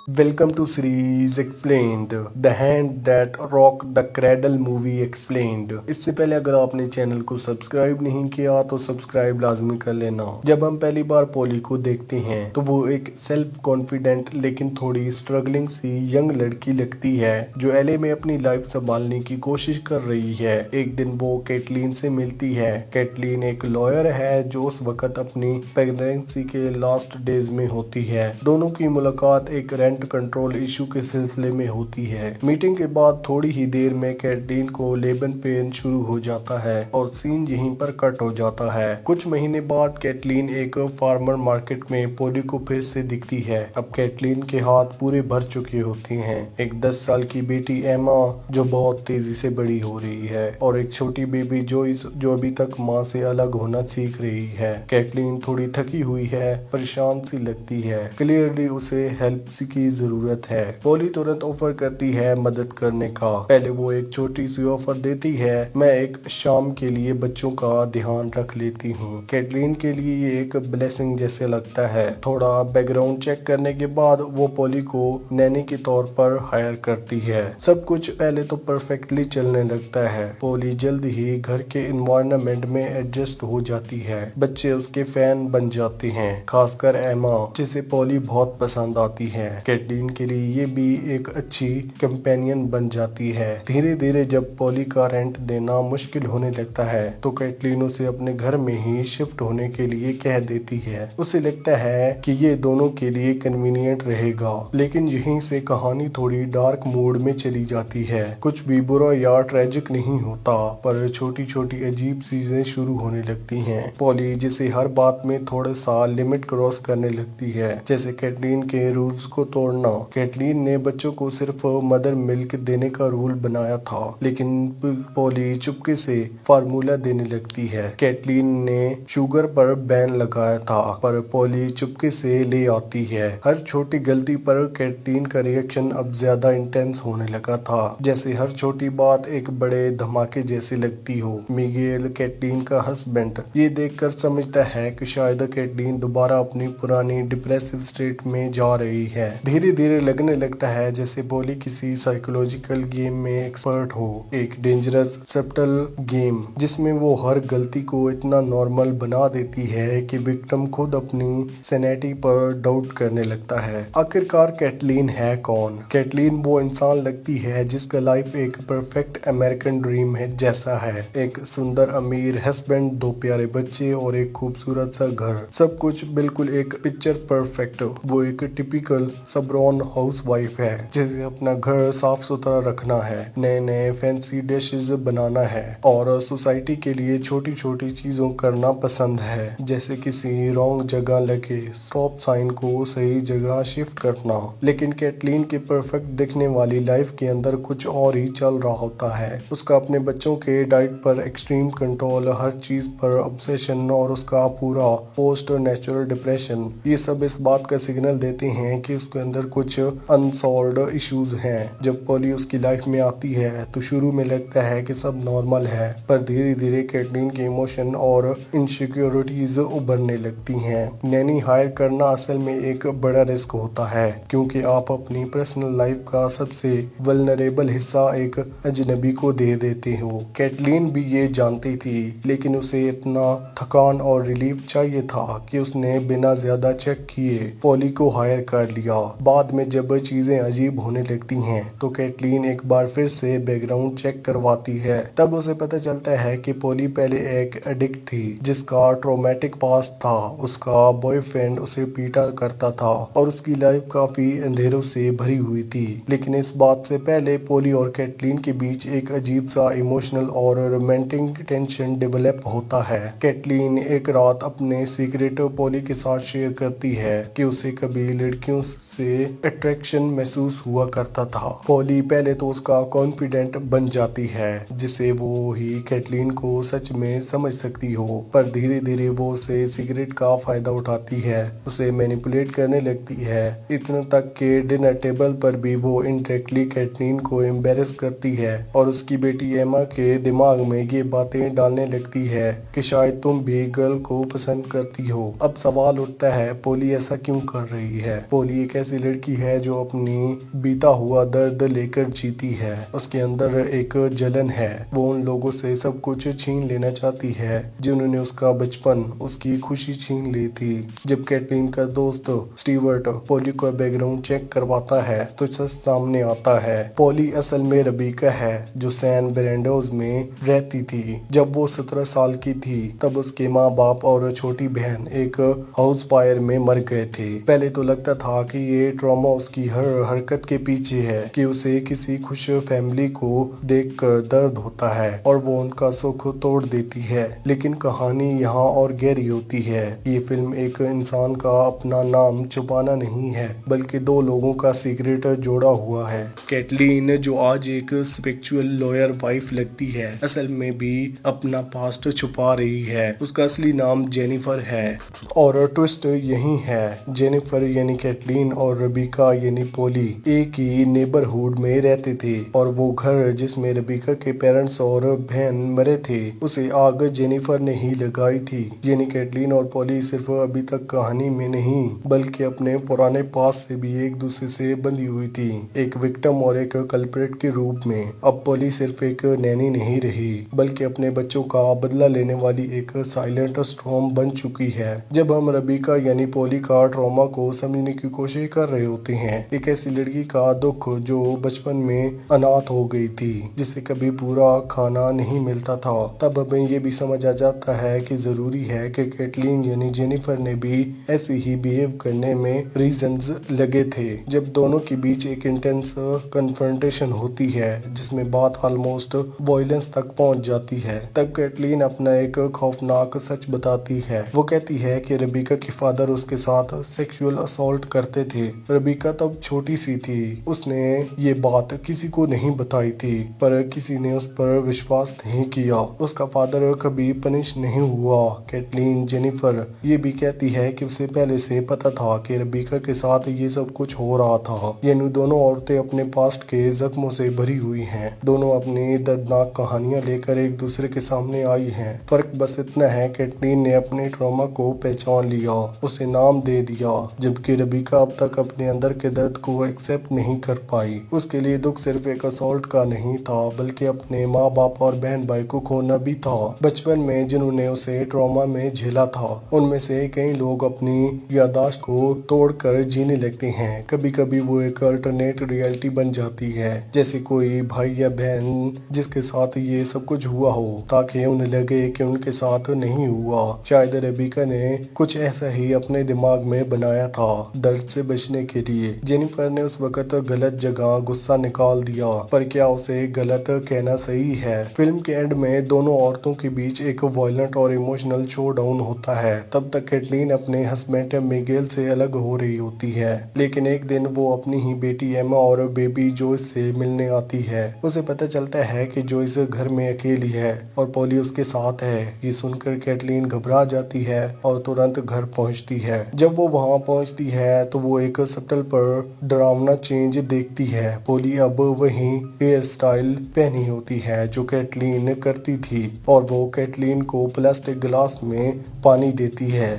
Welcome to series Explained, The Hand That Rocked the Cradle Movie Explained। इससे पहले अगर आपने चैनल को सब्सक्राइब नहीं किया तो सब्सक्राइब लाजमी कर लेना। जब हम पहली बार पोली को देखते हैं तो वो एक सेल्फ कॉन्फिडेंट लेकिन थोड़ी स्ट्रगलिंग सी यंग लड़की लगती है जो एलए में अपनी लाइफ संभालने की कोशिश कर रही है। एक दिन वो कैटलीन से मिलती है। कैटलीन एक लॉयर है जो उस वक्त अपनी प्रेगनेंसी के लास्ट डेज में होती है। दोनों की मुलाकात एक रेंट कंट्रोल इशू के सिलसिले में होती है। मीटिंग के बाद थोड़ी ही देर में कैटलीन को लेबर पेन शुरू हो जाता है और सीन यहीं पर कट हो जाता है। कुछ महीने बाद कैटलीन एक फार्मर मार्केट में पोली को फिर से दिखती है। अब कैटलीन के हाथ पूरे भर चुके होते हैं। एक 10 साल की बेटी एमा जो बहुत तेजी से बड़ी हो रही है और एक छोटी बेबी जो अभी तक माँ से अलग होना सीख रही है। कैटलीन थोड़ी थकी हुई है, परेशान सी लगती है। क्लियरली उसे हेल्प की जरूरत है। पोली तुरंत ऑफर करती है मदद करने का। पहले वो एक छोटी सी ऑफर देती है, मैं एक शाम के लिए बच्चों का ध्यान रख लेती हूँ। कैटलीन के लिए ये एक ब्लेसिंग जैसे लगता है। थोड़ा बैकग्राउंड चेक करने के बाद वो पोली को नैनी के तौर पर हायर करती है। सब कुछ पहले तो परफेक्टली चलने लगता है। पोली जल्द ही घर के एनवायरनमेंट में एडजस्ट हो जाती है। बच्चे उसके फैन बन जाते हैं, खासकर एमा जिसे पोली बहुत पसंद आती है। कैटलीन के लिए ये भी एक अच्छी कंपेनियन बन जाती है। धीरे धीरे जब पोली का रेंट देना मुश्किल होने लगता है तो कैटलीन उसे अपने घर में ही शिफ्ट होने के लिए कह देती है। उसे लगता है कि ये दोनों के लिए कन्वीनियंट रहेगा, लेकिन यहीं से कहानी थोड़ी डार्क मोड में चली जाती है। कुछ भी बुरा या ट्रेजिक नहीं होता, पर छोटी छोटी अजीब चीजें शुरू होने लगती हैं। पोली जिसे हर बात में थोड़ा सा लिमिट क्रॉस करने लगती है, जैसे कैटलीन के रूल्स को तोड़ना। कैटलीन ने बच्चों को सिर्फ मदर मिल्क देने का रूल बनाया था, लेकिन पोली चुपके से फार्मूला देने लगती है। कैटलीन ने शुगर पर बैन लगाया था, पर पोली चुपके से ले आती है। हर छोटी गलती पर कैटलीन का रिएक्शन अब ज्यादा इंटेंस होने लगा था, जैसे हर छोटी बात एक बड़े धमाके जैसी लगती हो। मिगेल, कैटलीन का हस्बैंड, ये देखकर समझता है कि शायद कैटलीन दोबारा अपनी पुरानी डिप्रेसिव स्टेट में जा रही है। धीरे धीरे लगने लगता है जैसे पोली किसी साइकोलॉजिकल गेम में एक्सपर्ट हो, एक डेंजरस सब्टल गेम जिसमें वो हर गलती को इतना नॉर्मल बना देती है कि विक्टिम खुद अपनी सैनिटी पर डाउट करने लगता है। आखिरकार कैटलीन है कौन? कैटलीन वो इंसान लगती है जिसका लाइफ एक परफेक्ट अमेरिकन ड्रीम है जैसा है। एक सुंदर अमीर हस्बैंड, 2 प्यारे बच्चे और एक खूबसूरत सा घर। सब कुछ बिल्कुल एक पिक्चर परफेक्ट। वो एक टिपिकल सबरॉन हाउसवाइफ है जिसे अपना घर साफ सुथरा रखना है, नए नए फैंसी डिशेस बनाना है और सोसाइटी के लिए छोटी छोटी चीजों करना पसंद है, जैसे किसी रॉन्ग जगह लगे स्टॉप साइन को सही जगह शिफ्ट करना। लेकिन कैटलीन के परफेक्ट दिखने वाली लाइफ के अंदर कुछ और ही चल रहा होता है। उसका अपने बच्चों के डाइट पर एक्सट्रीम कंट्रोल, हर चीज पर ऑब्सेशन और उसका पूरा पोस्ट नेचुरल डिप्रेशन, ये सब इस बात का सिग्नल देते हैं कि उसके अंदर कुछ अनसॉल्व्ड इश्यूज हैं। जब पोली उसकी लाइफ में आती है तो शुरू में लगता है कि सब नॉर्मल है, पर धीरे धीरे कैटलीन के इमोशन और इनसिक्योरिटीज उभरने लगती हैं। नैनी हायर करना असल में एक बड़ा रिस्क होता है, क्योंकि आप अपनी पर्सनल लाइफ का सबसे वल्नरेबल हिस्सा एक अजनबी को दे देते हो। कैटलीन भी ये जानती थी, लेकिन उसे इतना थकान और रिलीफ चाहिए था कि उसने बिना ज्यादा चेक किए पोली को हायर कर लिया। बाद में जब चीजें अजीब होने लगती हैं तो कैटलीन एक बार फिर से बैकग्राउंड चेक करवाती है। तब उसे पता चलता है कि पोली पहले एक एडिक्ट थी जिसका ट्रॉमेटिक पास्ट था। उसका बॉयफ्रेंड उसे पीटा करता था और उसकी लाइफ काफी अंधेरों से भरी हुई थी। लेकिन इस बात से पहले पोली और कैटलीन के बीच एक अजीब सा इमोशनल और रोमांटिक टेंशन डेवलप होता है। कैटलीन एक रात अपने सीक्रेट पोली के साथ शेयर करती है कि उसे कभी लड़कियों से अट्रैक्शन महसूस हुआ करता था। पोली पहले तो उसका कॉन्फिडेंट बन जाती है, जिसे वो ही कैटलीन को सच में समझ सकती हो, पर धीरे धीरे वो उसे सिगरेट का फायदा उठाती है, उसे मैनिपुलेट करने लगती है। इतना तक के डिनर टेबल पर भी वो इनडायरेक्टली कैटलीन को एम्बेरस करती है और उसकी बेटी एमा के दिमाग में ये बातें डालने लगती है कि शायद तुम भी गर्ल को पसंद करती हो। अब सवाल उठता है, पोली ऐसा क्यों कर रही है? पोली एक ऐसी ऐसी लड़की है जो अपनी बीता हुआ दर्द लेकर जीती है। उसके अंदर एक जलन है, वो उन लोगों से सब कुछ छीन लेना चाहती है जिन्होंने उसका बचपन, उसकी खुशी छीन ली थी। जब कैटलीन का दोस्त स्टीवर्ट पॉली का बैकग्राउंड चेक करवाता है तो सच सामने आता है। पॉली असल में रबीका है जो सैन ब्रांडोज में रहती थी। जब वो 17 साल की थी तब उसके माँ बाप और छोटी बहन एक हाउस फायर में मर गए थे। पहले तो लगता था कि ये ट्रॉमा उसकी हर हरकत के पीछे है, कि उसे किसी खुश फैमिली को देखकर दर्द होता है और वो उनका सुख तोड़ देती है। लेकिन कहानी यहाँ और गहरी होती है। ये फिल्म एक इंसान का अपना नाम छुपाना नहीं है, बल्कि दो लोगों का सीक्रेट जोड़ा हुआ है। कैटलीन जो आज एक स्पिरिचुअल लॉयर वाइफ लगती है, असल में भी अपना पास्ट छुपा रही है। उसका असली नाम जेनिफर है और ट्विस्ट यही है, जेनिफर यानी कैटलीन और रबीका यानी पॉली एक ही नेबरहुड में रहते थे और वो घर जिसमें रबीका के पेरेंट्स और बहन मरे थे उसे आग जेनिफर ने ही लगाई थी। यानी कैटलीन और पॉली सिर्फ अभी तक कहानी में नहीं बल्कि अपने पुराने पास से भी एक दूसरे से बंधी हुई थी, एक विक्टिम और एक कल्प्रिट के रूप में। अब पॉली सिर्फ एक नैनी नहीं रही बल्कि अपने बच्चों का बदला लेने वाली एक साइलेंट स्टॉर्म बन चुकी है। जब हम रबीका यानी पॉली का ट्रॉमा को समझने की कोशिश कर रहे होते हैं, एक ऐसी लड़की का दुख जो बचपन में अनाथ हो गई थी, जिसे कभी पूरा खाना नहीं मिलता था, तब हमें ये भी समझ आ जाता है कि जरूरी है कि कैटलीन यानी जेनिफर ने भी ऐसे ही बिहेव करने में रीजंस लगे थे। जब दोनों के बीच एक इंटेंस कन्फ्रंटेशन होती है जिसमें बात ऑलमोस्ट वॉयलेंस तक पहुंच जाती है, तब कैटलीन अपना एक खौफनाक सच बताती है। वो कहती है कि रबीका के फादर उसके साथ सेक्सुअल असॉल्ट करते थे। रबीका तब छोटी सी थी, उसने ये बात किसी को नहीं बताई थी, पर किसी ने उस पर विश्वास नहीं किया। उसका फादर कभी पनिश नहीं हुआ। कैटलीन जेनिफर ये भी कहती है कि उसे पहले से पता था कि रबीका के साथ ये सब कुछ हो रहा था। यानी दोनों औरतें अपने पास्ट के जख्मों से भरी हुई हैं। दोनों अपनी दर्दनाक कहानियां लेकर एक दूसरे के सामने आई हैं। फर्क बस इतना है, कैटलीन ने अपने ट्रॉमा को पहचान लिया, उसे नाम दे दिया, जबकि रबीका अब तक अपने अंदर के दर्द को एक्सेप्ट नहीं कर पाई। उसके लिए दुख सिर्फ एक असॉल्ट का नहीं था बल्कि अपने माँ बाप और बहन भाई को खोना भी था बचपन में, जिन्होंने उसे ट्रॉमा में झेला था। उनमें से कई लोग अपनी याददाश्त को तोड़कर जीने लगते हैं। कभी कभी वो एक अल्टरनेट रियलिटी बन जाती है, जैसे कोई भाई या बहन जिसके साथ ये सब कुछ हुआ हो ताकि उन्हें लगे कि उनके साथ नहीं हुआ। शायद रबीका ने कुछ ऐसा ही अपने दिमाग में बनाया था दर्द से बचने के लिए। जेनिफर ने उस वक्त गलत जगह गुस्सा निकाल दिया, पर क्या उसे गलत कहना सही है? फिल्म के एंड में दोनों औरतों के बीच एक वायलेंट और इमोशनल शो डाउन होता है। तब तक कैटलीन अपने हस्बैंड मिगेल से अलग हो रही होती है, लेकिन एक दिन वो अपनी ही बेटी एमा और बेबी जोइस से मिलने आती है। उसे पता चलता है कि जोइस घर में अकेली है और पॉली उसके साथ है। ये सुनकर कैटलीन घबरा जाती है और तुरंत घर पहुंचती है। जब वो वहां पहुंचती है तो वो एक सटल पर डरावना चेंज देखती है। पॉली अब वही हेयर स्टाइल पहनी होती है जो कैटलीन करती थी और वो कैटलीन को प्लास्टिक गिलास में पानी देती है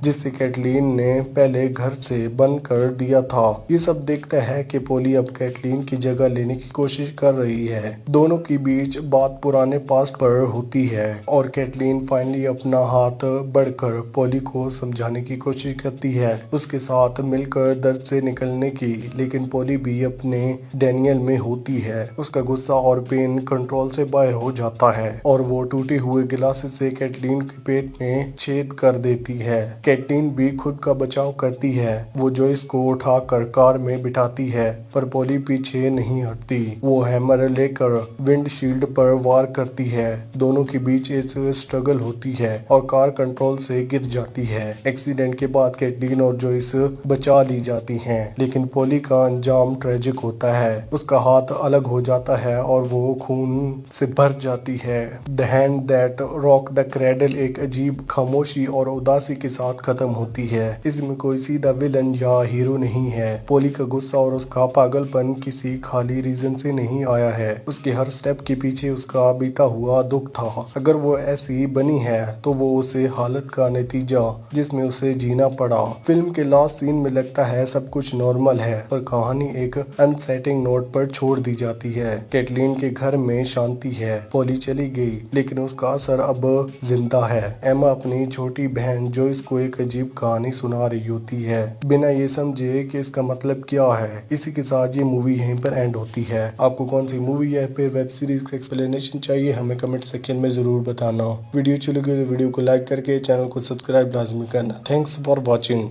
जिसे कैटलीन ने पहले घर से बंद कर दिया था। ये सब देखता है कि पॉली अब कैटलीन की जगह लेने की कोशिश कर रही है। दोनों के बीच बात पुराने पास्ट पर होती है और कैटलीन फाइनली अपना हाथ बढ़कर पॉली को समझाने की कोशिश करती है, उसके साथ मिलकर दर्द से निकलने की। लेकिन पॉली भी अपने डैनियल में होती है। उसका गुस्सा और पेन कंट्रोल से बाहर हो जाता है और वो टूटे हुए गिलास से कैटलीन के पेट में छेद कर देती है। कैटलीन भी खुद का बचाव करती है। वो जोइस को उठाकर कार में बिठाती है, पर पॉली पीछे नहीं हटती। वो हैमर लेकर विंडशील्ड पर वार करती है। दोनों के बीच एक स्ट्रगल होती है और कार कंट्रोल से गिर जाती है। एक्सीडेंट के बाद कैटलीन और जोइस बचा ली जाती हैं, लेकिन पॉली का अंजाम ट्रेजिक होता है। उसका हाथ अलग हो जाता है और वो खून से भर जाती है। The hand that rock the cradle एक अजीब खामोशी और उदासी के साथ खत्म होती है। इसमें कोई सीधा विलन या हीरो नहीं है। पॉली का गुस्सा और उसका पागलपन किसी खाली रीजन से नहीं आया है। उसके हर स्टेप के पीछे उसका बीता हुआ दुख था। अगर वो ऐसी बनी है तो वो उसे हालत का नतीजा जिसमें उसे जीना पड़ा। फिल्म के लास्ट सीन में लगता है सब कुछ नॉर्मल है, पर कहानी एक अनसेटिंग नोट पर छोड़ दी जाती है। कैटलीन के घर में शांति है। पॉली चली गई लेकिन उसका असर अब जिंदा है। एमा अपनी छोटी बहन जोइस को एक अजीब कहानी सुना रही होती है, बिना ये समझे कि इसका मतलब क्या है। इसी के साथ ये मूवी यहीं पर एंड होती है। आपको कौन सी मूवी या फिर वेब सीरीज का एक्सप्लेनेशन चाहिए, हमें कमेंट सेक्शन में जरूर बताना। वीडियो अच्छी लगी तो वीडियो को लाइक करके चैनल को सब्सक्राइब लाजमी करना। Thanks for watching.